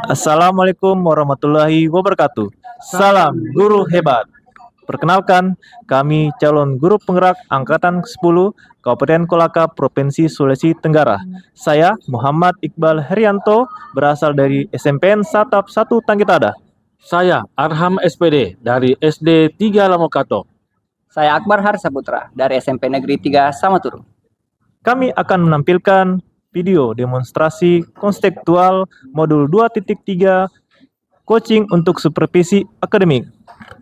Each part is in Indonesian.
Assalamualaikum warahmatullahi wabarakatuh. Salam guru hebat. Perkenalkan, kami calon guru penggerak Angkatan 10 Kabupaten Kolaka, Provinsi Sulawesi Tenggara. Saya Muhammad Iqbal Herianto, berasal dari SMPN Satap 1 Tangkitada. Saya Arham SPD dari SD 3 Lamokato. Saya Akbar Harsaputra dari SMP Negeri 3 Samaturu. Kami akan menampilkan video demonstrasi konseptual modul 2.3 coaching untuk supervisi akademik.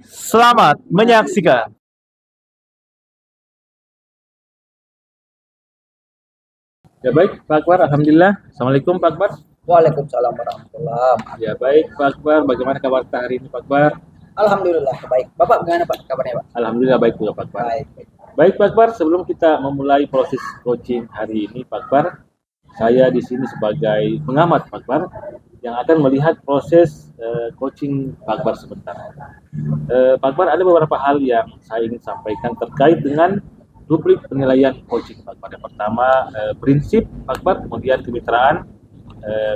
Selamat menyaksikan. Ya baik, Pak Akbar, Alhamdulillah. Assalamualaikum Pak Akbar. Waalaikumsalam warahmatullahi wabarakatuh. Ya baik, Pak Akbar. Bagaimana kabar kita hari ini, Pak Akbar? Alhamdulillah baik. Bapak bagaimana Pak kabarnya Pak? Alhamdulillah baik juga, Pak Akbar. Baik. Baik, Pak Akbar. Sebelum kita memulai proses coaching hari ini, Pak Akbar, saya di sini sebagai pengamat, Pak Akbar, yang akan melihat proses coaching Pak Akbar sebentar. Pak Akbar, ada beberapa hal yang saya ingin sampaikan terkait dengan rubrik penilaian coaching Pak Akbar. Yang pertama, prinsip Pak Akbar, kemudian kemitraan,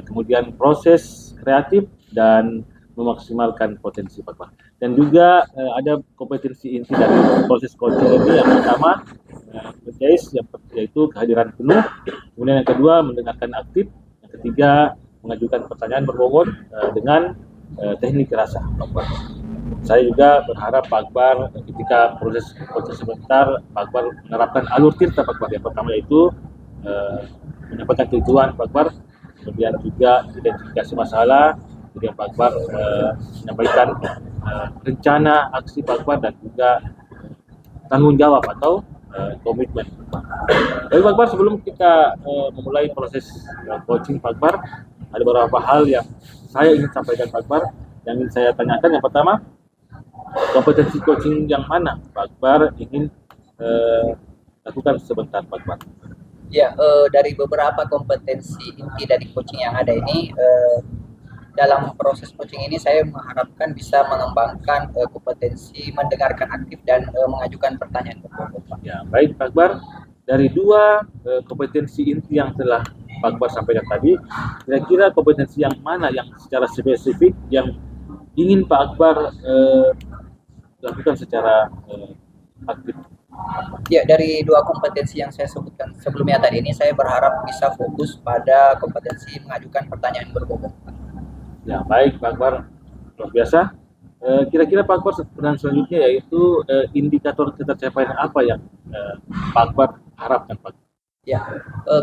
kemudian proses kreatif, dan memaksimalkan potensi Pak Akbar. Dan juga ada kompetensi inti dari proses coaching ini. Yang pertama, yaitu kehadiran penuh. Kemudian yang kedua, mendengarkan aktif. Yang ketiga, mengajukan pertanyaan berbobot dengan teknik rasa Pak Akbar. Saya juga berharap Pak Akbar ketika proses sebentar, Pak Akbar menerapkan alur tirta Pak Akbar. Yang pertama yaitu menyampaikan tujuan Pak Akbar, kemudian juga identifikasi masalah, kemudian Pak Akbar menyampaikan rencana aksi Pak Akbar, dan juga tanggung jawab atau komitmen. Baik Pak Akbar, sebelum kita memulai proses coaching Pak Akbar, ada beberapa hal yang saya ingin sampaikan Pak Akbar, yang ingin saya tanyakan. Yang pertama, kompetensi coaching yang mana Pak Akbar ingin lakukan sebentar Pak Akbar? Ya, dari beberapa kompetensi inti dari coaching yang ada ini, dalam proses coaching ini saya mengharapkan bisa mengembangkan kompetensi mendengarkan aktif dan mengajukan pertanyaan berbobot. Ya, baik Pak Akbar. Dari dua kompetensi inti yang telah Pak Akbar sampaikan tadi, kira-kira kompetensi yang mana yang secara spesifik yang ingin Pak Akbar lakukan secara aktif? Ya, dari dua kompetensi yang saya sebutkan sebelumnya tadi ini, saya berharap bisa fokus pada kompetensi mengajukan pertanyaan berbobot. Ya, baik Pak Akbar, luar biasa. Kira-kira Pak Akbar pertanyaan selanjutnya yaitu indikator ketercapaian apa yang Pak Akbar harapkan Pak? Ya,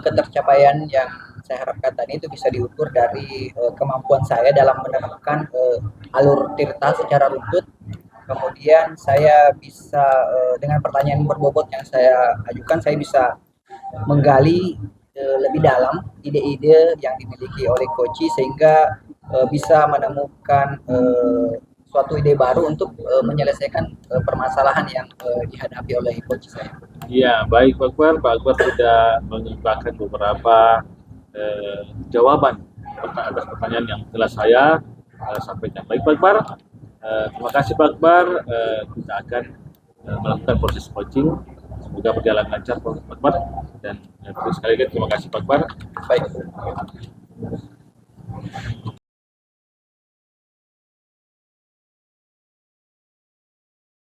ketercapaian yang saya harapkan tadi itu bisa diukur dari kemampuan saya dalam menerapkan alur tirta secara runtut. Kemudian saya bisa dengan pertanyaan berbobot yang saya ajukan, saya bisa menggali lebih dalam ide-ide yang dimiliki oleh coach, sehingga bisa menemukan suatu ide baru untuk menyelesaikan permasalahan yang dihadapi oleh coach saya. Iya, baik Pak Akbar. Pak Akbar sudah mengirimkan beberapa jawaban atas pertanyaan yang telah saya sampaikan. Baik Pak Akbar, terima kasih Pak Akbar. Kita akan melakukan proses coaching. Semoga berjalan lancar Pak Akbar. Dan sekali lagi terima kasih Pak Akbar. Baik.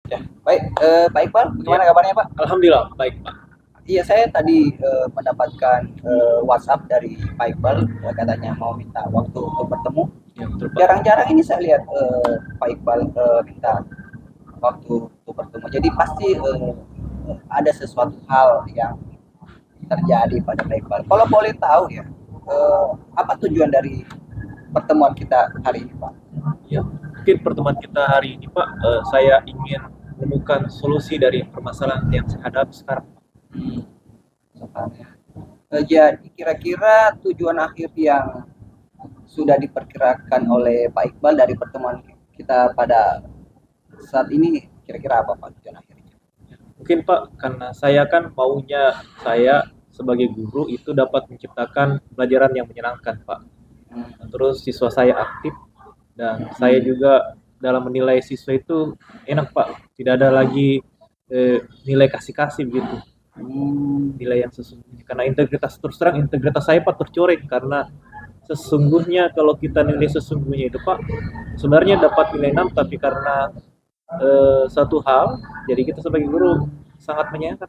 Ya, baik, Pak Iqbal, gimana kabarnya Pak? Alhamdulillah, baik Pak. Iya, saya tadi mendapatkan WhatsApp dari Pak Iqbal, katanya mau minta waktu untuk bertemu. Ya, betul, Pak. Jarang-jarang ini saya lihat Pak Iqbal minta waktu untuk bertemu. Jadi pasti ada sesuatu hal yang terjadi pada Pak Iqbal. Kalau boleh tahu ya, apa tujuan dari pertemuan kita hari ini Pak? Ya, mungkin pertemuan kita hari ini Pak, saya ingin menemukan solusi dari permasalahan yang saya hadapi sekarang. Jadi kira-kira tujuan akhir yang sudah diperkirakan oleh Pak Iqbal dari pertemuan kita pada saat ini, kira-kira apa Pak tujuan akhirnya? Mungkin Pak, karena saya kan maunya saya sebagai guru itu dapat menciptakan pelajaran yang menyenangkan Pak. Terus siswa saya aktif, dan saya juga dalam menilai siswa itu enak Pak, tidak ada lagi nilai kasih-kasih begitu, nilai yang sesungguhnya. Karena integritas, terus terang integritas saya Pak tercoreng karena sesungguhnya kalau kita nilai sesungguhnya itu Pak, sebenarnya dapat nilai 6 tapi karena satu hal, jadi kita sebagai guru sangat menyayangkan,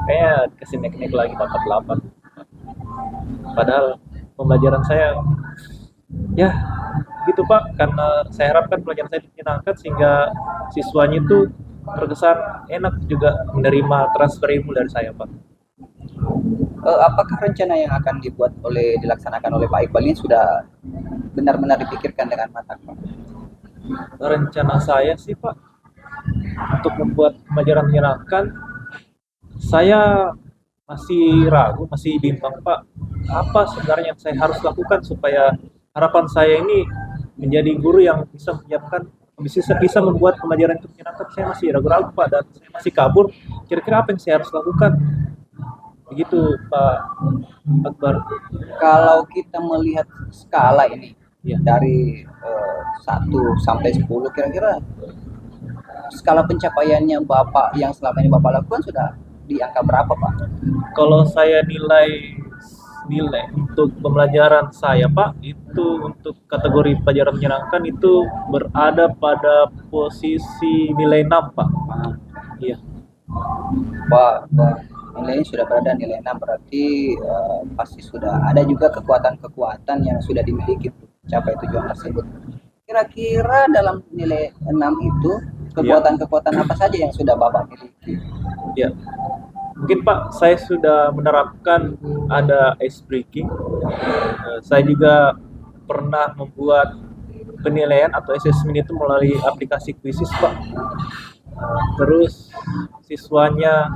kayaknya dikasih naik-naik lagi dapat 8. Padahal pembelajaran saya ya gitu Pak, karena saya harapkan pelajaran saya menyenangkan sehingga siswanya itu terkesan enak juga menerima transfer ilmu dari saya Pak. Apakah rencana yang akan dilaksanakan oleh Pak Iqbal ini sudah benar-benar dipikirkan dengan matang, Pak? Rencana saya sih Pak, untuk membuat pembelajaran menyenangkan, saya masih ragu, masih bimbang Pak, apa sebenarnya yang saya harus lakukan supaya harapan saya ini menjadi guru yang bisa menyiapkan, bisa membuat pembelajaran itu menyenangkan. Saya masih ragu-ragu Pak, dan saya masih kabur. Kira-kira apa yang saya harus lakukan? Begitu Pak Akbar. Kalau kita melihat skala ini Ya. dari 1 sampai 10, kira-kira skala pencapaiannya Bapak yang selama ini Bapak lakukan sudah di angka berapa Pak? Kalau saya nilai untuk pembelajaran saya Pak, itu untuk kategori pelajaran menyenangkan itu berada pada posisi nilai 6 Pak. Iya. Pak, nilainya sudah berada nilai 6, berarti pasti sudah ada juga kekuatan-kekuatan yang sudah dimiliki untuk mencapai tujuan tersebut. Kira-kira dalam nilai 6 itu kekuatan-kekuatan apa saja yang sudah Bapak miliki? Ya. Mungkin Pak, saya sudah menerapkan ada ice breaking. Saya juga pernah membuat penilaian atau assessment itu melalui aplikasi Quizzes Pak. Terus siswanya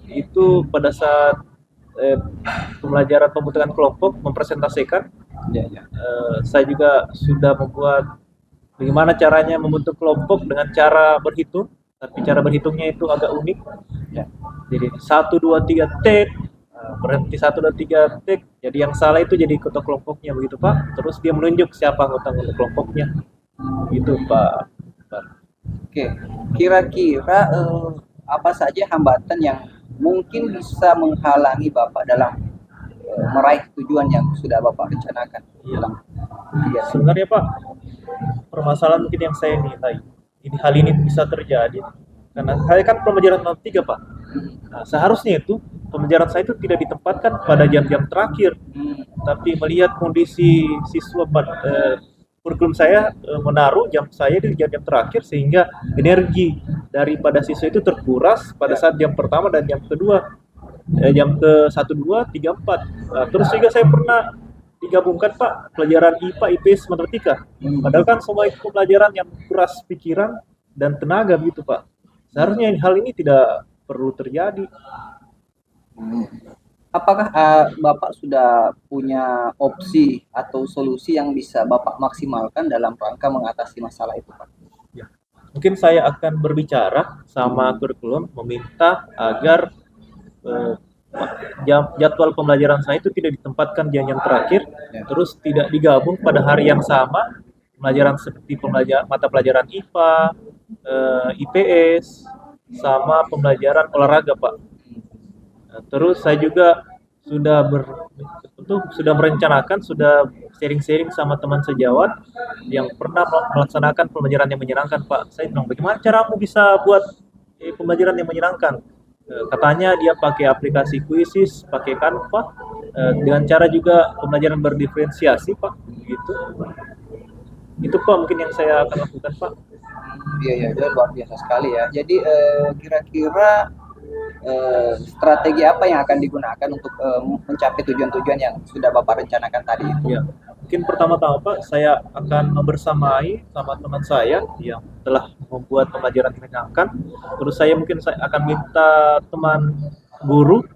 itu pada saat pembelajaran pembentukan kelompok mempresentasikan. Saya juga sudah membuat bagaimana caranya membentuk kelompok dengan cara berhitung, tapi cara berhitungnya itu agak unik. Jadi 1, 2, 3 take, berhenti 1, 2, 3 take. Jadi yang salah itu jadi ketua kelompoknya begitu Pak. Terus dia menunjuk siapa anggota kelompoknya. Gitu Pak. Oke, kira-kira apa saja hambatan yang mungkin bisa menghalangi Bapak dalam meraih tujuan yang sudah Bapak rencanakan? Sebenarnya Pak, permasalahan mungkin yang saya nilai, hal ini bisa terjadi karena saya kan pembelajaran 3 Pak. Nah, seharusnya itu pembelajaran saya itu tidak ditempatkan pada jam-jam terakhir, tapi melihat kondisi siswa kurikulum saya menaruh jam saya di jam-jam terakhir sehingga energi daripada siswa itu terkuras pada saat jam pertama dan jam kedua, jam ke 1, 2, 3, 4. Nah, terus juga saya pernah digabungkan Pak pelajaran IPA, IPS, matematika. Padahal kan semua itu pelajaran yang kuras pikiran dan tenaga gitu Pak. Seharusnya hal ini tidak perlu terjadi. Apakah Bapak sudah punya opsi atau solusi yang bisa Bapak maksimalkan dalam rangka mengatasi masalah itu Pak? Ya. Mungkin saya akan berbicara sama kurikulum meminta agar jadwal pembelajaran saya itu tidak ditempatkan jam-jam terakhir, terus tidak digabung pada hari yang sama pelajaran seperti mata pelajaran IPA, IPS, sama pembelajaran olahraga Pak. Terus saya juga sudah merencanakan, sudah sharing-sharing sama teman sejawat yang pernah melaksanakan pembelajaran yang menyenangkan Pak. Saya bilang, bagaimana caramu bisa buat pembelajaran yang menyenangkan? Katanya dia pakai aplikasi Quizzes, pakai Canva, dengan cara juga pembelajaran berdiferensiasi Pak. Gitu. Itu Pak mungkin yang saya akan lakukan Pak. Iya, luar biasa sekali ya. Jadi kira-kira strategi apa yang akan digunakan untuk mencapai tujuan-tujuan yang sudah Bapak rencanakan tadi itu? Ya, mungkin pertama-tama Pak, saya akan membersamai sama teman saya yang telah membuat pembelajaran menyenangkan. Terus saya akan minta teman guru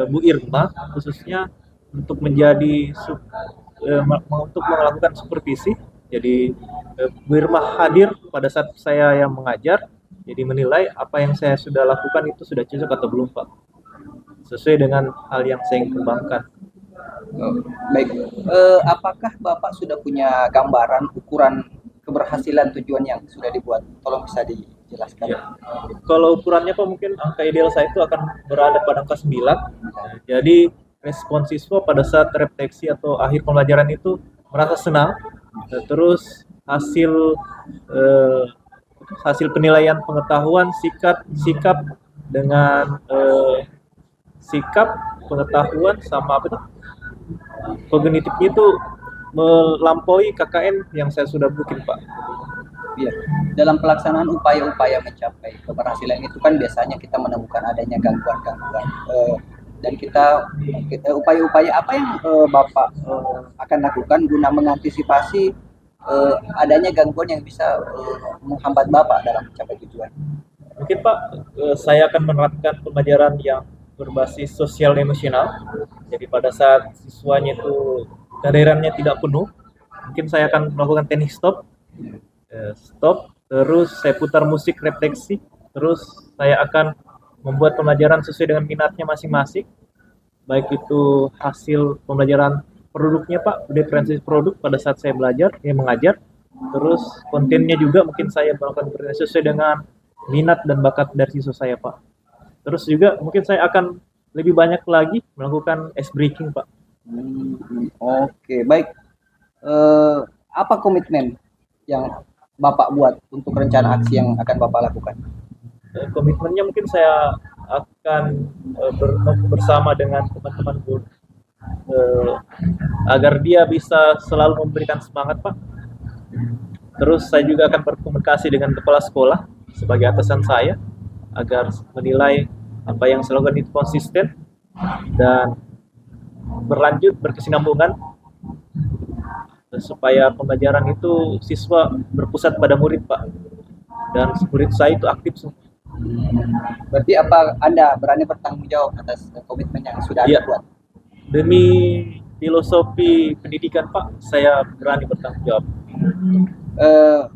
Bu Irma khususnya untuk untuk melakukan supervisi. Jadi Bu Irma hadir pada saat saya yang mengajar, jadi menilai apa yang saya sudah lakukan itu sudah cocok atau belum Pak, sesuai dengan hal yang saya ingin kembangkan. Baik, apakah Bapak sudah punya gambaran ukuran keberhasilan tujuan yang sudah dibuat? Tolong bisa dijelaskan. Ya. Kalau ukurannya Pak, mungkin angka ideal saya itu akan berada pada angka 9. Jadi respon siswa pada saat refleksi atau akhir pembelajaran itu merasa senang. Terus eh, hasil penilaian pengetahuan sikap dengan sikap pengetahuan sama apa itu kognitifnya itu melampaui KKN yang saya sudah bikin, Pak. Iya. Dalam pelaksanaan upaya-upaya mencapai keberhasilan itu kan biasanya kita menemukan adanya gangguan-gangguan dan upaya-upaya apa yang Bapak akan lakukan guna mengantisipasi adanya gangguan yang bisa menghambat Bapak dalam mencapai tujuan. Mungkin Pak, saya akan menerapkan pembelajaran yang berbasis sosial emosional. Jadi pada saat siswanya itu kehadirannya tidak penuh, mungkin saya akan melakukan teknik stop, terus saya putar musik refleksi, terus saya akan membuat pembelajaran sesuai dengan minatnya masing-masing, baik itu hasil pembelajaran produknya Pak, diferensiasi produk pada saat saya mengajar, terus kontennya juga mungkin saya melakukan sesuai dengan minat dan bakat dari siswa saya Pak. Terus juga mungkin saya akan lebih banyak lagi melakukan ice breaking Pak. Oke, baik. Apa komitmen yang Bapak buat untuk rencana aksi yang akan Bapak lakukan? Komitmennya mungkin saya akan bersama dengan teman-teman guru agar dia bisa selalu memberikan semangat Pak. Terus saya juga akan berkomunikasi dengan kepala sekolah sebagai atasan saya agar menilai apa yang saya lakukan itu konsisten dan berlanjut berkesinambungan supaya pembelajaran itu siswa berpusat pada murid Pak, dan murid saya itu aktif semua. Berarti apa Anda berani bertanggung jawab atas komitmen yang sudah Anda buat? Demi filosofi pendidikan Pak, saya berani bertanggung jawab.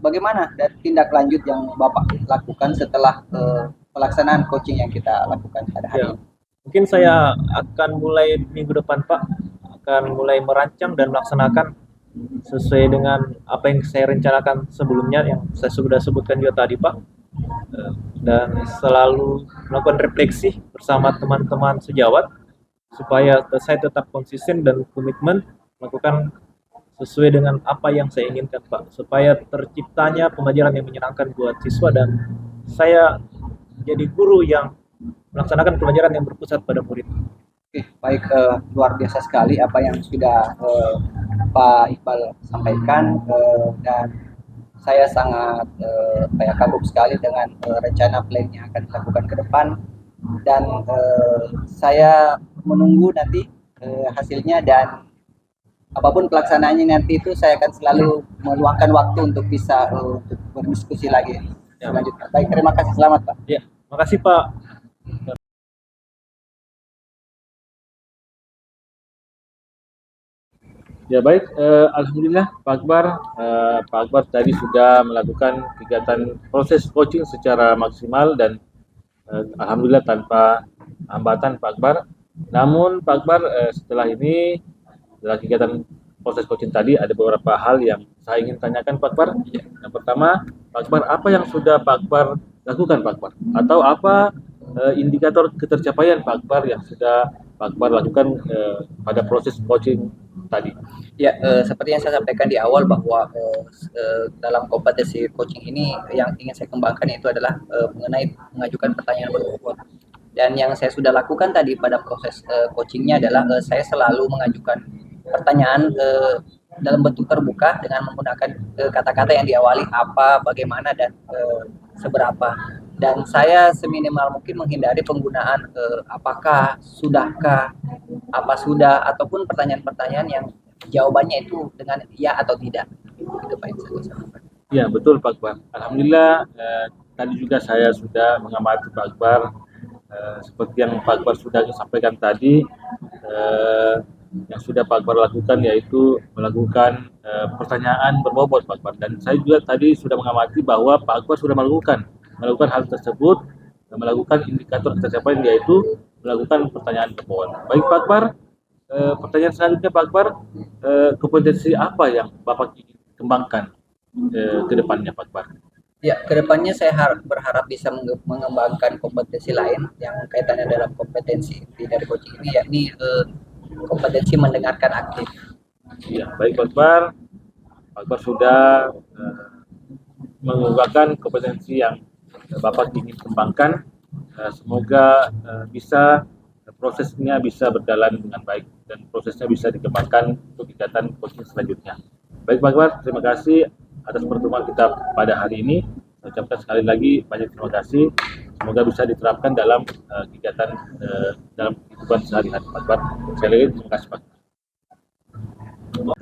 Bagaimana dan tindak lanjut yang Bapak lakukan setelah pelaksanaan coaching yang kita lakukan pada hari ini? Mungkin saya akan mulai minggu depan Pak, akan mulai merancang dan melaksanakan sesuai dengan apa yang saya rencanakan sebelumnya yang saya sudah sebutkan juga tadi Pak, dan selalu melakukan refleksi bersama teman-teman sejawat supaya saya tetap konsisten dan komitmen melakukan sesuai dengan apa yang saya inginkan Pak, supaya terciptanya pembelajaran yang menyenangkan buat siswa dan saya jadi guru yang melaksanakan pembelajaran yang berpusat pada murid. Oke, baik, luar biasa sekali apa yang sudah Pak Iqbal sampaikan, dan saya sangat kagum sekali dengan rencana plan yang akan dilakukan ke depan, dan saya menunggu nanti hasilnya, dan apapun pelaksanaannya nanti itu saya akan selalu meluangkan waktu untuk bisa untuk berdiskusi lagi selanjutnya. Baik, terima kasih, selamat Pak. Ya, makasih Pak. Ya baik, alhamdulillah Pak Akbar tadi sudah melakukan kegiatan proses coaching secara maksimal dan alhamdulillah tanpa hambatan Pak Akbar. Namun Pak Akbar setelah ini, setelah kegiatan proses coaching tadi, ada beberapa hal yang saya ingin tanyakan Pak Akbar. Yang pertama, Pak Akbar, apa yang sudah Pak Akbar lakukan Pak Akbar? Atau apa indikator ketercapaian Pak Akbar yang sudah Pak Akbar lakukan pada proses coaching tadi? Ya, seperti yang saya sampaikan di awal bahwa dalam kompetensi coaching ini yang ingin saya kembangkan itu adalah mengenai mengajukan pertanyaan berbobot. Dan yang saya sudah lakukan tadi pada proses coachingnya adalah saya selalu mengajukan pertanyaan dalam bentuk terbuka dengan menggunakan kata-kata yang diawali apa, bagaimana, dan seberapa. Dan saya seminimal mungkin menghindari penggunaan apakah, sudahkah, apa sudah, ataupun pertanyaan-pertanyaan yang jawabannya itu dengan ya atau tidak. Itu Pak yang saya sampaikan. Ya betul Pak Akbar. Alhamdulillah tadi juga saya sudah mengamati Pak Akbar, seperti yang Pak Akbar sudah sampaikan tadi, yang sudah Pak Akbar lakukan yaitu melakukan pertanyaan berbobot Pak Akbar. Dan saya juga tadi sudah mengamati bahwa Pak Akbar sudah melakukan hal tersebut, melakukan indikator ketercapaian yaitu melakukan pertanyaan berbobot. Baik Pak Akbar, pertanyaan selanjutnya Pak Akbar, kompetensi apa yang Bapak ingin kembangkan ke depannya Pak Akbar? Ya, kedepannya saya berharap bisa mengembangkan kompetensi lain yang kaitannya dalam kompetensi inti dari coaching ini, yakni kompetensi mendengarkan aktif. Ya, baik Pak Akbar. Pak Akbar sudah mengungkapkan kompetensi yang Bapak ingin kembangkan. Semoga prosesnya bisa berjalan dengan baik dan prosesnya bisa dikembangkan untuk kegiatan coaching selanjutnya. Baik Pak Akbar, terima kasih atas pertemuan kita pada hari ini. Saya ucapkan sekali lagi banyak terima kasih. Semoga bisa diterapkan dalam kegiatan dalam kehidupan sehari-hari Pak Akbar. Sekali lagi terima kasih Pak.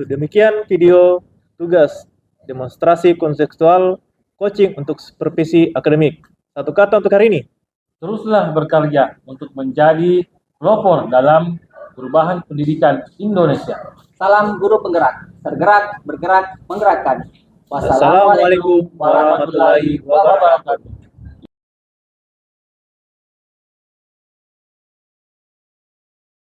Demikian video tugas demonstrasi konseptual coaching untuk supervisi akademik. Satu kata untuk hari ini. Teruslah berkarya untuk menjadi pelopor dalam perubahan pendidikan Indonesia. Salam guru penggerak, tergerak, bergerak, menggerakkan. Wassalamualaikum warahmatullahi wabarakatuh.